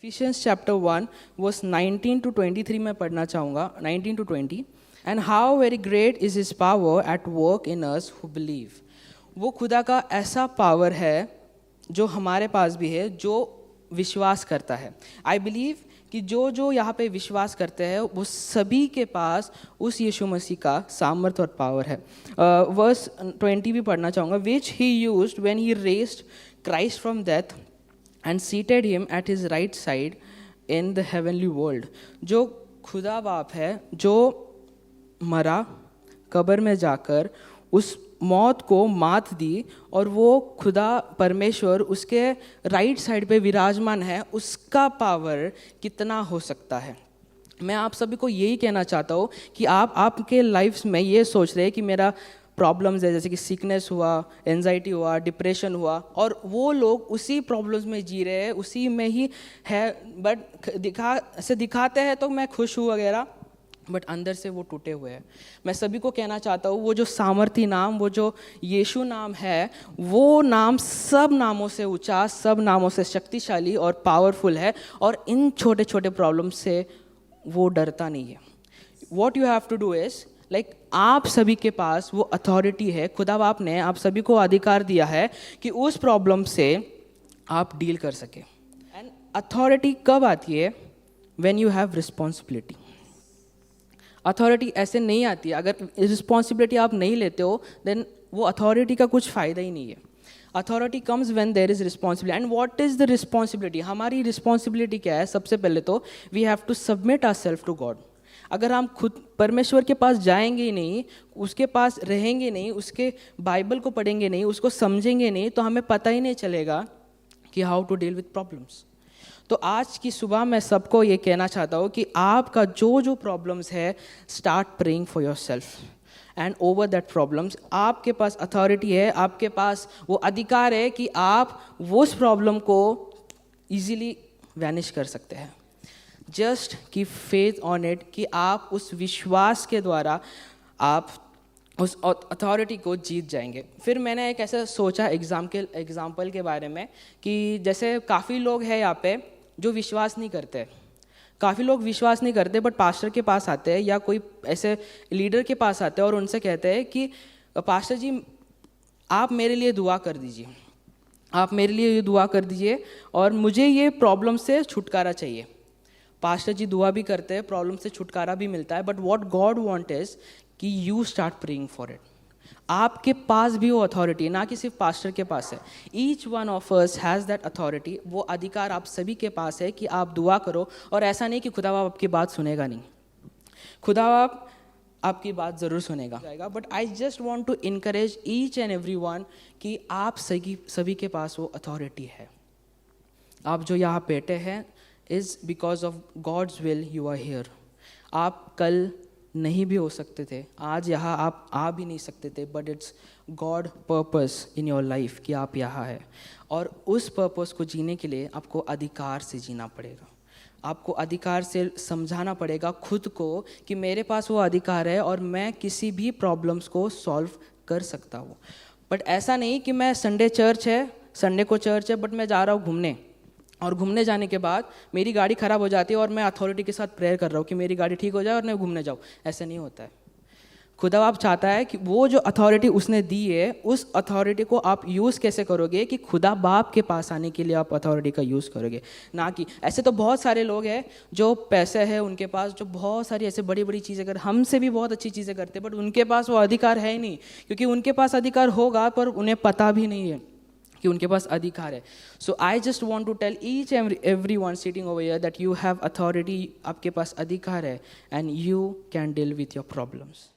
Ephesians chapter 1 verse 19 to 23 मैं पढ़ना चाहूँगा, 19 to 20. And how very great is his power at work in us who believe. वो खुदा का ऐसा पावर है जो हमारे पास भी है, जो विश्वास करता है. आई बिलीव कि जो यहाँ पे विश्वास करते हैं वो सभी के पास उस यीशु मसीह का सामर्थ्य और पावर है. वर्स 20 भी पढ़ना चाहूँगा. Which he used when he raised Christ from death and seated him at his right side in the heavenly world. जो खुदा बाप है, जो मरा, कब्र में जाकर उस मौत को मात दी, और वो खुदा परमेश्वर उसके राइट साइड पे विराजमान है. उसका पावर कितना हो सकता है. मैं आप सभी को यही कहना चाहता हूँ कि आपके लाइफ में ये सोच रहे हैं कि मेरा प्रॉब्लम्स है, जैसे कि सिकनेस हुआ, एंजाइटी हुआ, डिप्रेशन हुआ, और वो लोग उसी प्रॉब्लम्स में जी रहे हैं, उसी में ही है, बट दिखाते हैं तो मैं खुश हूँ वगैरह, बट अंदर से वो टूटे हुए हैं. मैं सभी को कहना चाहता हूँ वो जो सामर्थी नाम, वो जो यीशु नाम है, वो नाम सब नामों से ऊंचा, सब नामों से शक्तिशाली और पावरफुल है, और इन छोटे छोटे प्रॉब्लम्स से वो डरता नहीं है. What you have to do is आप सभी के पास वो अथॉरिटी है. खुदा बाप ने आप सभी को अधिकार दिया है कि उस प्रॉब्लम से आप डील कर सके. एंड अथॉरिटी कब आती है? When you have responsibility. Authority ऐसे नहीं आती है. अगर रिस्पॉन्सिबिलिटी आप नहीं लेते हो देन वो अथॉरिटी का कुछ फ़ायदा ही नहीं है. Authority comes when there is responsibility. And what is the responsibility? हमारी रिस्पॉन्सिबिलिटी क्या है? सबसे पहले तो we have to submit ourselves to God. अगर हम खुद परमेश्वर के पास जाएंगे ही नहीं, उसके पास रहेंगे नहीं, उसके बाइबल को पढ़ेंगे नहीं, उसको समझेंगे नहीं, तो हमें पता ही नहीं चलेगा कि how to deal with problems. तो आज की सुबह मैं सबको ये कहना चाहता हूँ कि आपका जो प्रॉब्लम्स है, start praying for yourself and over that problems. आपके पास अथॉरिटी है, आपके पास वो अधिकार है कि आप उस प्रॉब्लम को इजीली वैनिश कर सकते हैं. Just keep faith on it, कि आप उस विश्वास के द्वारा आप उस अथॉरिटी को जीत जाएंगे. फिर मैंने एक ऐसा सोचा एग्जाम्पल के बारे में कि जैसे काफ़ी लोग हैं यहाँ पे जो विश्वास नहीं करते. काफ़ी लोग विश्वास नहीं करते, बट पास्टर के पास आते हैं या कोई ऐसे लीडर के पास आते हैं और उनसे कहते हैं कि पास्टर जी आप मेरे लिए दुआ कर दीजिए, आप मेरे लिए ये दुआ कर दीजिए और मुझे ये प्रॉब्लम से छुटकारा चाहिए. पास्टर जी दुआ भी करते हैं, प्रॉब्लम से छुटकारा भी मिलता है, but what God want is कि you start praying for it. आपके पास भी वो अथॉरिटी है, ना कि सिर्फ पास्टर के पास है. Each one of us has that authority. वो अधिकार आप सभी के पास है कि आप दुआ करो. और ऐसा नहीं कि खुदा बाप आपकी बात सुनेगा नहीं, खुदा बाप आपकी बात ज़रूर सुनेगा. But I just want to encourage each and every one कि आप सभी के पास वो अथॉरिटी है. आप जो यहाँ बैठे हैं is because of God's will you are here. आप कल नहीं भी हो सकते थे, आज यहाँ आप आ भी नहीं सकते थे, but it's God purpose in your life कि आप यहाँ है. और उस पर्पस को जीने के लिए आपको अधिकार से जीना पड़ेगा. आपको अधिकार से समझाना पड़ेगा खुद को कि मेरे पास वो अधिकार है और मैं किसी भी प्रॉब्लम्स को सॉल्व कर सकता हूँ. बट ऐसा नहीं कि मैं संडे को चर्च है बट मैं जा रहा हूँ घूमने, और घूमने जाने के बाद मेरी गाड़ी ख़राब हो जाती है और मैं अथॉरिटी के साथ प्रेयर कर रहा हूँ कि मेरी गाड़ी ठीक हो जाए और मैं घूमने जाऊँ. ऐसा नहीं होता है. खुदा बाप चाहता है कि वो जो अथॉरिटी उसने दी है, उस अथॉरिटी को आप यूज़ कैसे करोगे कि खुदा बाप के पास आने के लिए आप अथॉरिटी का यूज़ करोगे. ना कि ऐसे तो बहुत सारे लोग हैं जो पैसे है उनके पास, जो बहुत सारी ऐसे बड़ी बड़ी चीज़ें कर, हमसे भी बहुत अच्छी चीज़ें करते, बट उनके पास वो अधिकार है ही नहीं. क्योंकि उनके पास अधिकार होगा पर उन्हें पता भी नहीं है कि उनके पास अधिकार है. So I just want to tell each and every one sitting over here that you have authority. आपके पास अधिकार है and you can deal with your problems.